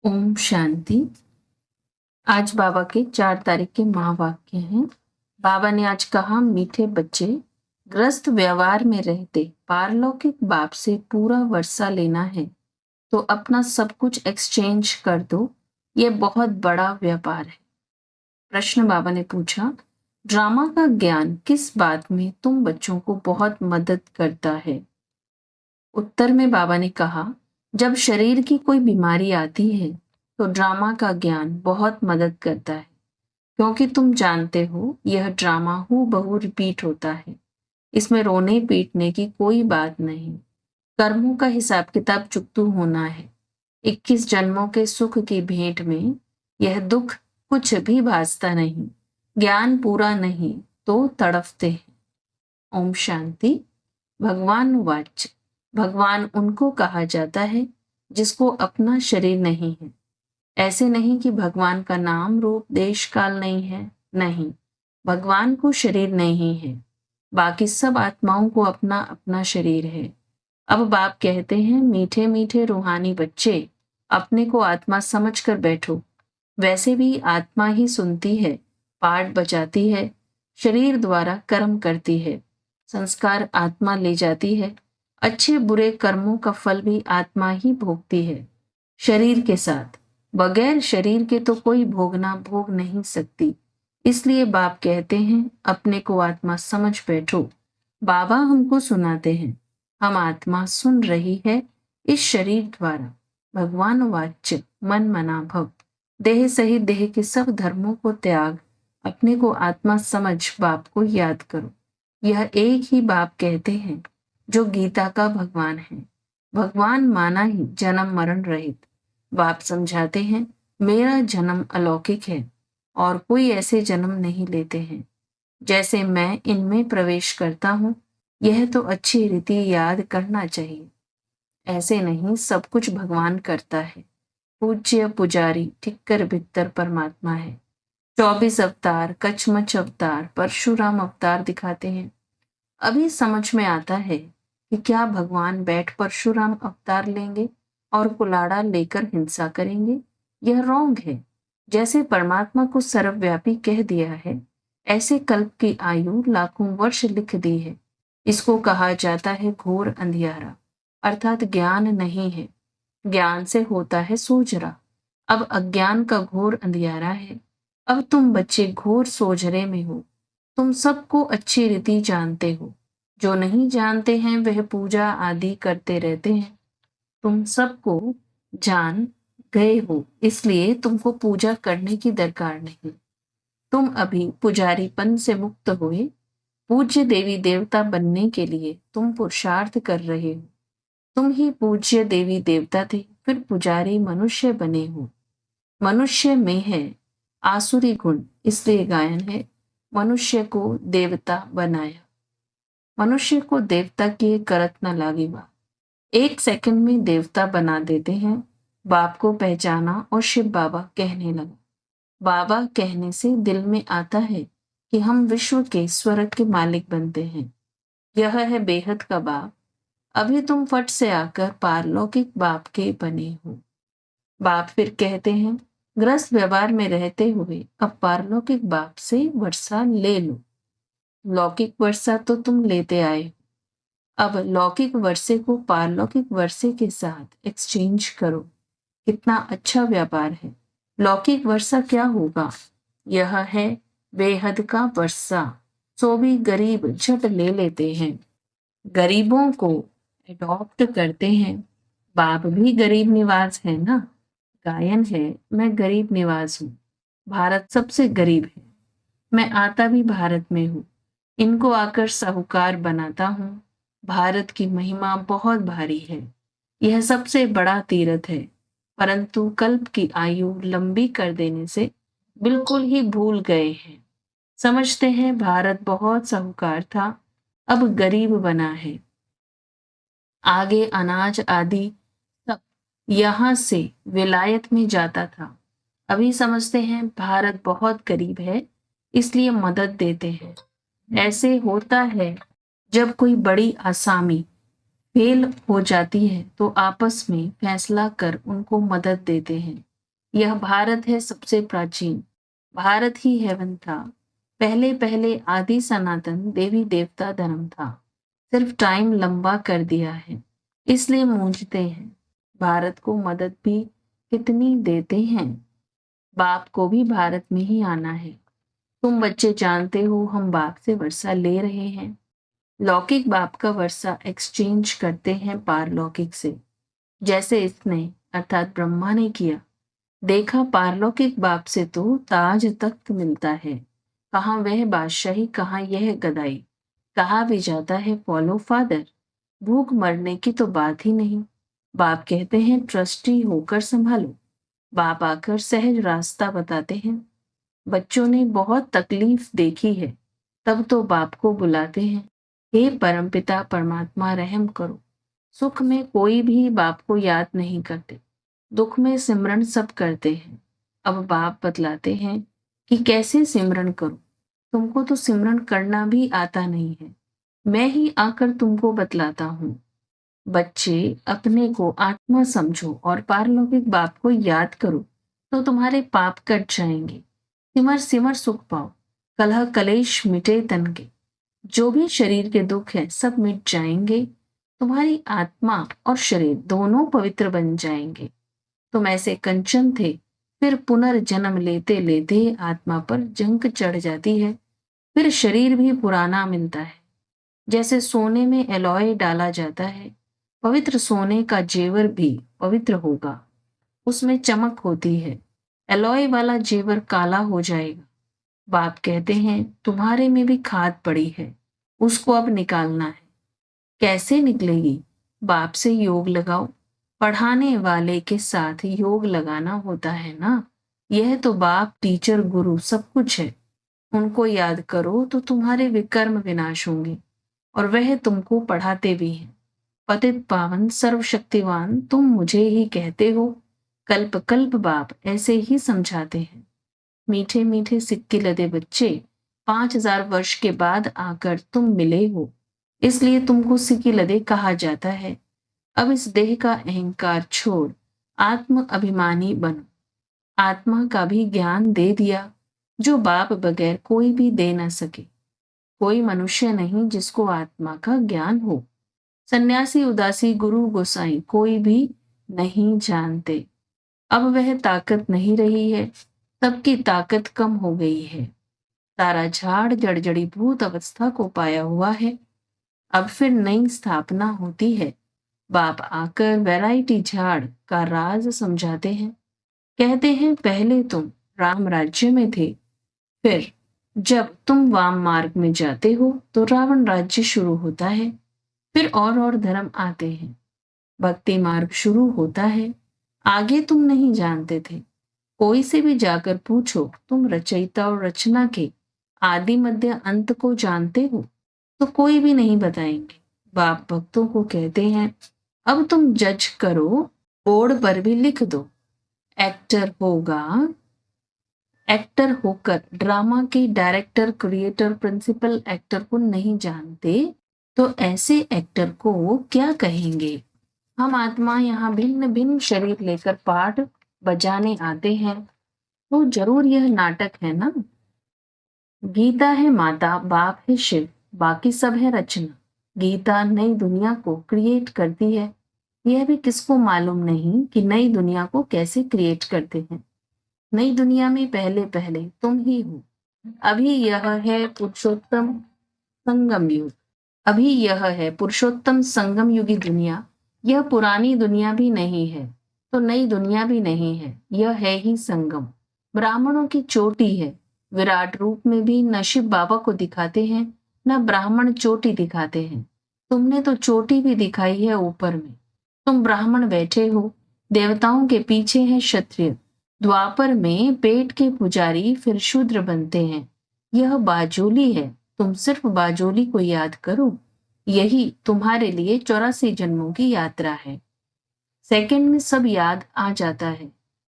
ओम शांति। आज बाबा के 4 तारीख के महावाक्य हैं। बाबा ने आज कहा, मीठे बच्चे, ग्रस्त व्यवहार में रहते पारलौकिक बाप से पूरा वर्षा लेना है तो अपना सब कुछ एक्सचेंज कर दो। ये बहुत बड़ा व्यापार है। प्रश्न बाबा ने पूछा, ड्रामा का ज्ञान किस बात में तुम बच्चों को बहुत मदद करता है? उत्तर में बाबा ने कहा, जब शरीर की कोई बीमारी आती है तो ड्रामा का ज्ञान बहुत मदद करता है, क्योंकि तुम जानते हो यह ड्रामा हूबहू रिपीट होता है। इसमें रोने पीटने की कोई बात नहीं। कर्मों का हिसाब किताब चुकतू होना है। 21 जन्मों के सुख की भेंट में यह दुख कुछ भी भासता नहीं। ज्ञान पूरा नहीं तो तड़फते हैं। ओम शांति। भगवान वाच, भगवान उनको कहा जाता है जिसको अपना शरीर नहीं है। ऐसे नहीं कि भगवान का नाम रूप देश काल नहीं है, नहीं, भगवान को शरीर नहीं है। बाकी सब आत्माओं को अपना अपना शरीर है। अब बाप कहते हैं, मीठे मीठे रूहानी बच्चे, अपने को आत्मा समझकर बैठो। वैसे भी आत्मा ही सुनती है, पाठ बजाती है, शरीर द्वारा कर्म करती है, संस्कार आत्मा ले जाती है, अच्छे बुरे कर्मों का फल भी आत्मा ही भोगती है शरीर के साथ। बगैर शरीर के तो कोई भोगना भोग नहीं सकती। इसलिए बाप कहते हैं, अपने को आत्मा समझ बैठो। बाबा हमको सुनाते हैं, हम आत्मा सुन रही है इस शरीर द्वारा। भगवान वाच्य मन मना भव। देह सहित देह के सब धर्मों को त्याग, अपने को आत्मा समझ बाप को याद करो। यह एक ही बाप कहते हैं जो गीता का भगवान है। भगवान माना ही जन्म मरण रहित। बाप समझाते हैं, मेरा जन्म अलौकिक है और कोई ऐसे जन्म नहीं लेते हैं जैसे मैं इनमें प्रवेश करता हूँ। यह तो अच्छी रीति याद करना चाहिए। ऐसे नहीं, सब कुछ भगवान करता है। पूज्य पुजारी ठिक्कर भिक्तर परमात्मा है। 24 अवतार, कचमच अवतार, परशुराम अवतार दिखाते हैं। अभी समझ में आता है कि क्या भगवान बैठ परशुराम अवतार लेंगे और कुलाड़ा लेकर हिंसा करेंगे? यह रोंग है। जैसे परमात्मा को सर्वव्यापी कह दिया है, ऐसे कल्प की आयु लाखों वर्ष लिख दी है। इसको कहा जाता है घोर अंधियारा, अर्थात ज्ञान नहीं है। ज्ञान से होता है सोजरा। अब अज्ञान का घोर अंधियारा है। अब तुम बच्चे घोर सोजरे में हो। तुम सबको अच्छी रीति जानते हो। जो नहीं जानते हैं वह पूजा आदि करते रहते हैं। तुम सबको जान गए हो, इसलिए तुमको पूजा करने की दरकार नहीं। तुम अभी पुजारीपन से मुक्त हुए पूज्य देवी देवता बनने के लिए तुम पुरुषार्थ कर रहे हो। तुम ही पूज्य देवी देवता थे, फिर पुजारी मनुष्य बने हो। मनुष्य में है आसुरी गुण, इसलिए गायन है, मनुष्य को देवता बनाया। मनुष्य को देवता किए करत न लागे बा। 1 सेकंड में देवता बना देते हैं। बाप को पहचाना और शिव बाबा कहने लगा। बाबा कहने से दिल में आता है कि हम विश्व के स्वर्ग के मालिक बनते हैं। यह है बेहद का बाप। अभी तुम फट से आकर पारलौकिक बाप के बने हो। बाप फिर कहते हैं, ग्रस्त व्यवहार में रहते हुए अब पारलौकिक बाप से वर्षा ले लो। लौकिक वर्षा तो तुम लेते आए, अब लौकिक वर्षे को पारलौकिक वर्षे के साथ एक्सचेंज करो। कितना अच्छा व्यापार है। लौकिक वर्षा क्या होगा? यह है बेहद का वर्षा। सो भी गरीब झट ले लेते हैं, गरीबों को एडॉप्ट करते हैं। बाप भी गरीब निवास है ना। गायन है, मैं गरीब निवास हूँ। भारत सबसे गरीब है। मैं आता भी भारत में हूँ। इनको आकर साहूकार बनाता हूँ। भारत की महिमा बहुत भारी है। यह सबसे बड़ा तीर्थ है, परंतु कल्प की आयु लंबी कर देने से बिल्कुल ही भूल गए हैं। समझते हैं भारत बहुत साहूकार था, अब गरीब बना है। आगे अनाज आदि सब यहाँ से विलायत में जाता था। अभी समझते हैं भारत बहुत गरीब है, इसलिए मदद देते हैं। ऐसे होता है, जब कोई बड़ी आसामी फेल हो जाती है तो आपस में फैसला कर उनको मदद देते हैं। यह भारत है सबसे प्राचीन, भारत ही हेवन था। पहले पहले आदि सनातन देवी देवता धर्म था। सिर्फ टाइम लंबा कर दिया है, इसलिए मूंझते हैं। भारत को मदद भी कितनी देते हैं। बाप को भी भारत में ही आना है। तुम बच्चे जानते हो हम बाप से वर्षा ले रहे हैं। लौकिक बाप का वर्षा एक्सचेंज करते हैं पारलौकिक से, जैसे इसने अर्थात ब्रह्मा ने किया। देखा पारलौकिक बाप से तो ताज तख्त मिलता है। कहाँ वह बादशाही, कहाँ यह गदाई। कहा भी जाता है फॉलो फादर। भूख मरने की तो बात ही नहीं। बाप कहते हैं ट्रस्टी होकर संभालो। बाप आकर सहज रास्ता बताते हैं। बच्चों ने बहुत तकलीफ देखी है, तब तो बाप को बुलाते हैं, हे परमपिता परमात्मा रहम करो। सुख में कोई भी बाप को याद नहीं करते, दुख में सिमरन सब करते हैं। अब बाप बतलाते हैं कि कैसे सिमरन करो। तुमको तो सिमरन करना भी आता नहीं है, मैं ही आकर तुमको बतलाता हूँ। बच्चे अपने को आत्मा समझो और पारलौकिक बाप को याद करो, तो तुम्हारे पाप कट जाएंगे। सिमर सिमर सुख पाओ, कलह कलेश मिटे तन के। जो भी शरीर के दुख है सब मिट जाएंगे। तुम्हारी आत्मा और शरीर दोनों पवित्र बन जाएंगे। तुम ऐसे कंचन थे, फिर पुनर्जन्म लेते लेते आत्मा पर जंग चढ़ जाती है, फिर शरीर भी पुराना मिलता है। जैसे सोने में एलॉय डाला जाता है, पवित्र सोने का जेवर भी पवित्र होगा, उसमें चमक होती है। एलॉय वाला जेवर काला हो जाएगा। बाप कहते हैं तुम्हारे में भी खाद पड़ी है, उसको अब निकालना है। कैसे निकलेगी? बाप से योग लगाओ। पढ़ाने वाले के साथ योग लगाना होता है ना। यह तो बाप टीचर गुरु सब कुछ है। उनको याद करो तो तुम्हारे विकर्म विनाश होंगे, और वह तुमको पढ़ाते भी हैं। पतित पावन सर्वशक्तिवान तुम मुझे ही कहते हो। कल्प कल्प बाप ऐसे ही समझाते हैं। मीठे मीठे सिक्के लदे बच्चे, 5000 वर्ष के बाद आकर तुम मिले हो, इसलिए तुमको सिक्के लदे कहा जाता है। अब इस देह का अहंकार छोड़ आत्म अभिमानी बनो। आत्मा का भी ज्ञान दे दिया, जो बाप बगैर कोई भी दे न सके। कोई मनुष्य नहीं जिसको आत्मा का ज्ञान हो। सन्यासी उदासी गुरु गोसाई कोई भी नहीं जानते। अब वह ताकत नहीं रही है, सबकी ताकत कम हो गई है। सारा झाड़ जड़जड़ी भूत अवस्था को पाया हुआ है। अब फिर नई स्थापना होती है। बाप आकर वैरायटी झाड़ का राज समझाते हैं। कहते हैं पहले तुम राम राज्य में थे, फिर जब तुम वाम मार्ग में जाते हो तो रावण राज्य शुरू होता है, फिर और धर्म आते हैं। भक्ति मार्ग शुरू होता है। आगे तुम नहीं जानते थे। कोई से भी जाकर पूछो तुम रचयिता और रचना के आदि मध्य अंत को जानते हो, तो कोई भी नहीं बताएंगे। बाप भक्तों को कहते हैं अब तुम जज करो, बोर्ड पर भी लिख दो। एक्टर होगा, एक्टर होकर ड्रामा के डायरेक्टर क्रिएटर प्रिंसिपल एक्टर को नहीं जानते, तो ऐसे एक्टर को क्या कहेंगे। हम आत्मा यहाँ भिन्न भिन्न शरीर लेकर पाठ बजाने आते हैं, तो जरूर यह नाटक है ना। गीता है माता, बाप है शिव, बाकी सब है रचना। गीता नई दुनिया को क्रिएट करती है। यह भी किसको मालूम नहीं कि नई दुनिया को कैसे क्रिएट करते हैं। नई दुनिया में पहले पहले तुम ही हो। अभी यह है पुरुषोत्तम संगम युग। अभी यह है पुरुषोत्तम संगम युगी दुनिया। यह पुरानी दुनिया भी नहीं है, तो नई दुनिया भी नहीं है। यह है ही संगम। ब्राह्मणों की चोटी है। विराट रूप में भी न शिव बाबा को दिखाते हैं, न ब्राह्मण चोटी दिखाते हैं। तुमने तो चोटी भी दिखाई है ऊपर में। तुम ब्राह्मण बैठे हो, देवताओं के पीछे है क्षत्रिय। द्वापर में पेट के पुजारी फिर शूद्र बनते हैं। यह बाजोली है। तुम सिर्फ बाजोली को याद करो। यही तुम्हारे लिए 84 जन्मों की यात्रा है। सेकंड में सब याद आ जाता है।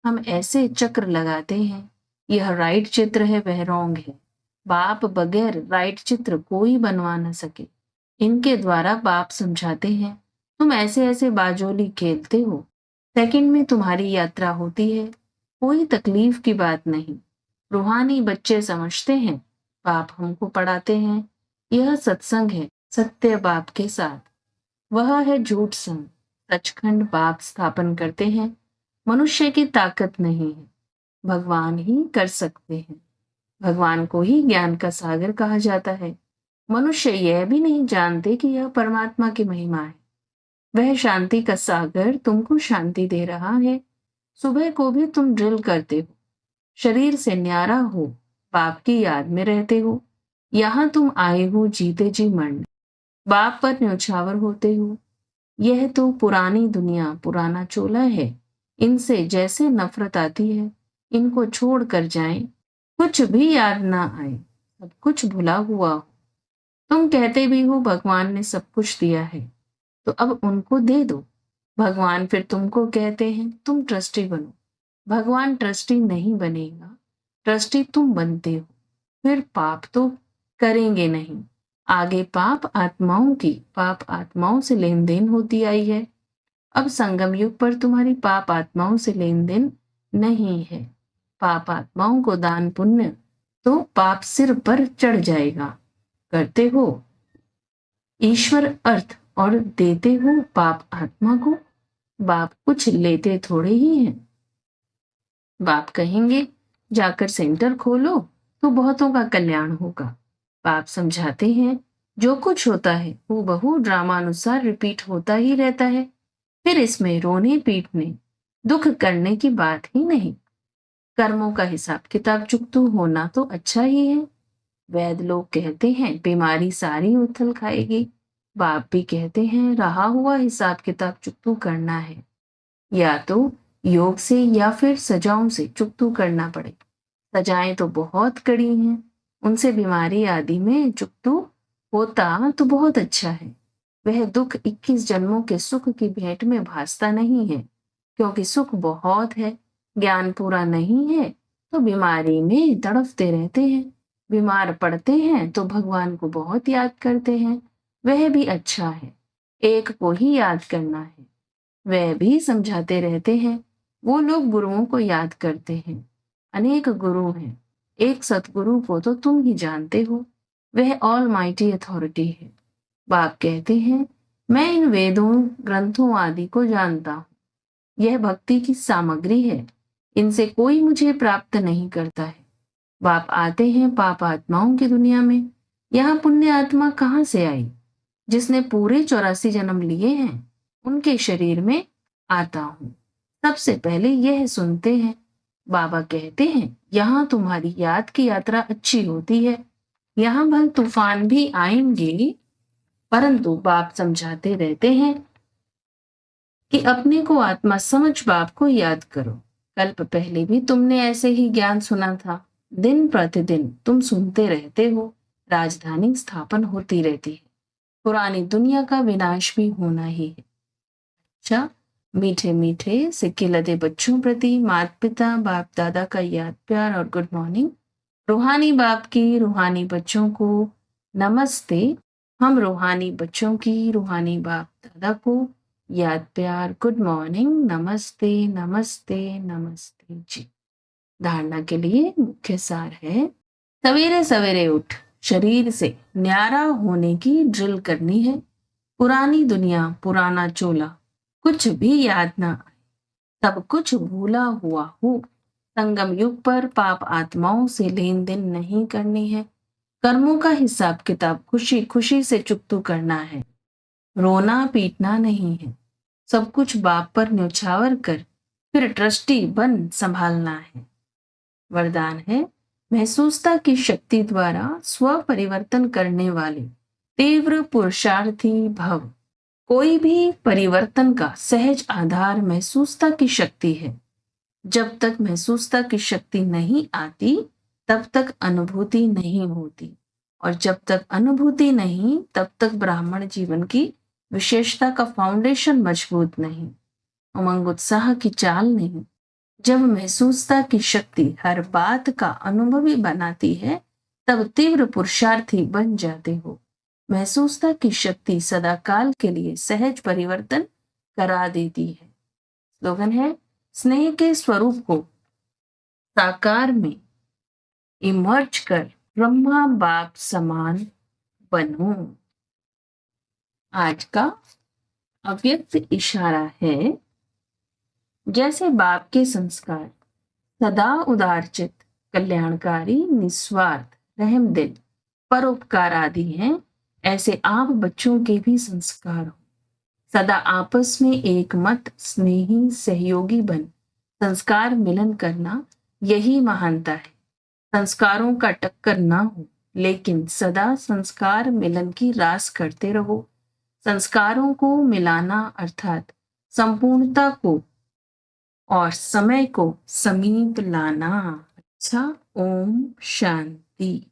हम ऐसे चक्र लगाते हैं, यह राइट चित्र है, वह रॉन्ग है। बाप बगैर राइट चित्र कोई बनवा न सके। इनके द्वारा बाप समझाते हैं। तुम ऐसे ऐसे बाजोली खेलते हो। सेकंड में तुम्हारी यात्रा होती है। कोई तकलीफ की बात नहीं। रूहानी बच्चे समझते हैं बाप हमको पढ़ाते हैं। यह सत्संग है सत्य बाप के साथ। वह है झूठ संग। सचखंड बाप स्थापन करते हैं। मनुष्य की ताकत नहीं है, भगवान ही कर सकते हैं। भगवान को ही ज्ञान का सागर कहा जाता है। मनुष्य यह भी नहीं जानते कि यह परमात्मा की महिमा है। वह शांति का सागर तुमको शांति दे रहा है। सुबह को भी तुम ड्रिल करते हो, शरीर से न्यारा हो, बाप की याद में रहते हो। यहाँ तुम आए हो जीते जी मरने, बाप पर न्यौछावर होते हो। यह तो पुरानी दुनिया पुराना चोला है। इनसे जैसे नफरत आती है, इनको छोड़ कर जाएं। कुछ भी याद ना आए, सब कुछ भुला हुआ हो। तुम कहते भी हो भगवान ने सब कुछ दिया है, तो अब उनको दे दो। भगवान फिर तुमको कहते हैं तुम ट्रस्टी बनो। भगवान ट्रस्टी नहीं बनेगा, ट्रस्टी तुम बनते हो। फिर पाप तो करेंगे नहीं। आगे पाप आत्माओं से लेन देन होती आई है। अब संगम युग पर तुम्हारी पाप आत्माओं से लेन देन नहीं है। पाप आत्माओं को दान पुण्य तो पाप सिर पर चढ़ जाएगा। करते हो ईश्वर अर्थ और देते हो पाप आत्मा को। बाप कुछ लेते थोड़े ही हैं। बाप कहेंगे जाकर सेंटर खोलो तो बहुतों का कल्याण होगा। बाप समझाते हैं जो कुछ होता है वो बहु ड्रामानुसार रिपीट होता ही रहता है। फिर इसमें रोने पीटने दुख करने की बात ही नहीं। कर्मों का हिसाब किताब चुकतू होना तो अच्छा ही है। वैद लोग कहते हैं बीमारी सारी उथल खाएगी। बाप भी कहते हैं रहा हुआ हिसाब किताब चुकतू करना है, या तो योग से या फिर सजाओं से चुकतू करना पड़े। सजाएं तो बहुत कड़ी हैं, उनसे बीमारी आदि में चुकतू होता तो बहुत अच्छा है। वह दुख 21 जन्मों के सुख की भेंट में भासता नहीं है, क्योंकि सुख बहुत है, ज्ञान पूरा नहीं है तो बीमारी में तड़फते रहते हैं। बीमार पड़ते हैं तो भगवान को बहुत याद करते हैं, वह भी अच्छा है। एक को ही याद करना है, वह भी समझाते रहते हैं। वो लोग गुरुओं को याद करते हैं। अनेक गुरु हैं, एक सतगुरु को तो तुम ही जानते हो, वह ऑल माइटी अथॉरिटी है। बाप कहते हैं मैं इन वेदों ग्रंथों आदि को जानता हूँ। यह भक्ति की सामग्री है, इनसे कोई मुझे प्राप्त नहीं करता है। बाप आते हैं पाप आत्माओं की दुनिया में। यहाँ पुण्य आत्मा कहाँ से आई? जिसने पूरे 84 जन्म लिए हैं उनके शरीर में आता हूँ। सबसे पहले यह सुनते हैं। बाबा कहते हैं यहाँ तुम्हारी याद की यात्रा अच्छी होती है। यहाँ भल तूफान भी आएंगे, परंतु बाप समझाते रहते हैं कि अपने को आत्मा समझ बाप को याद करो। कल्प पहले भी तुमने ऐसे ही ज्ञान सुना था। दिन प्रतिदिन तुम सुनते रहते हो। राजधानी स्थापन होती रहती है, पुरानी दुनिया का विनाश भी होना ही है। अच्छा, मीठे मीठे सिक्के लदे बच्चों प्रति माता पिता बाप दादा का याद प्यार और गुड मॉर्निंग। रूहानी बाप की रूहानी बच्चों को नमस्ते। हम रूहानी बच्चों की रूहानी बाप दादा को याद प्यार गुड मॉर्निंग, नमस्ते नमस्ते नमस्ते जी। धारणा के लिए मुख्य सार है सवेरे सवेरे उठ शरीर से न्यारा होने की ड्रिल करनी है। पुरानी दुनिया पुराना चोला कुछ भी याद ना आए, सब कुछ भूला हुआ हो। संगम युग पर पाप आत्माओं से लेन देन नहीं करनी है। कर्मों का हिसाब किताब खुशी खुशी से चुकतू करना है। रोना पीटना नहीं है। सब कुछ बाप पर न्यौछावर कर फिर ट्रस्टी बन संभालना है। वरदान है महसूसता की शक्ति द्वारा स्व परिवर्तन करने वाले तीव्र पुरुषार्थी भव। कोई भी परिवर्तन का सहज आधार महसूसता की शक्ति है। जब तक महसूसता की शक्ति नहीं आती तब तक अनुभूति नहीं होती, और जब तक अनुभूति नहीं तब तक ब्राह्मण जीवन की विशेषता का फाउंडेशन मजबूत नहीं, उमंग उत्साह की चाल नहीं। जब महसूसता की शक्ति हर बात का अनुभवी बनाती है तब तीव्र पुरुषार्थी बन जाते हो। महसूसता की शक्ति सदाकाल के लिए सहज परिवर्तन करा देती है। स्लोगन है स्नेह के स्वरूप को साकार में इमर्ज कर ब्रह्मा बाप समान बनो। आज का अव्यक्त इशारा है, जैसे बाप के संस्कार सदा उदारचित, कल्याणकारी, निस्वार्थ, रहमदिल, परोपकार आदि हैं, ऐसे आप बच्चों के भी संस्कार हो। सदा आपस में एक मत, स्नेही, सहयोगी बन संस्कार मिलन करना, यही महानता है। संस्कारों का टक्कर ना हो, लेकिन सदा संस्कार मिलन की रास करते रहो। संस्कारों को मिलाना अर्थात संपूर्णता को और समय को समीप लाना। अच्छा, ओम शांति।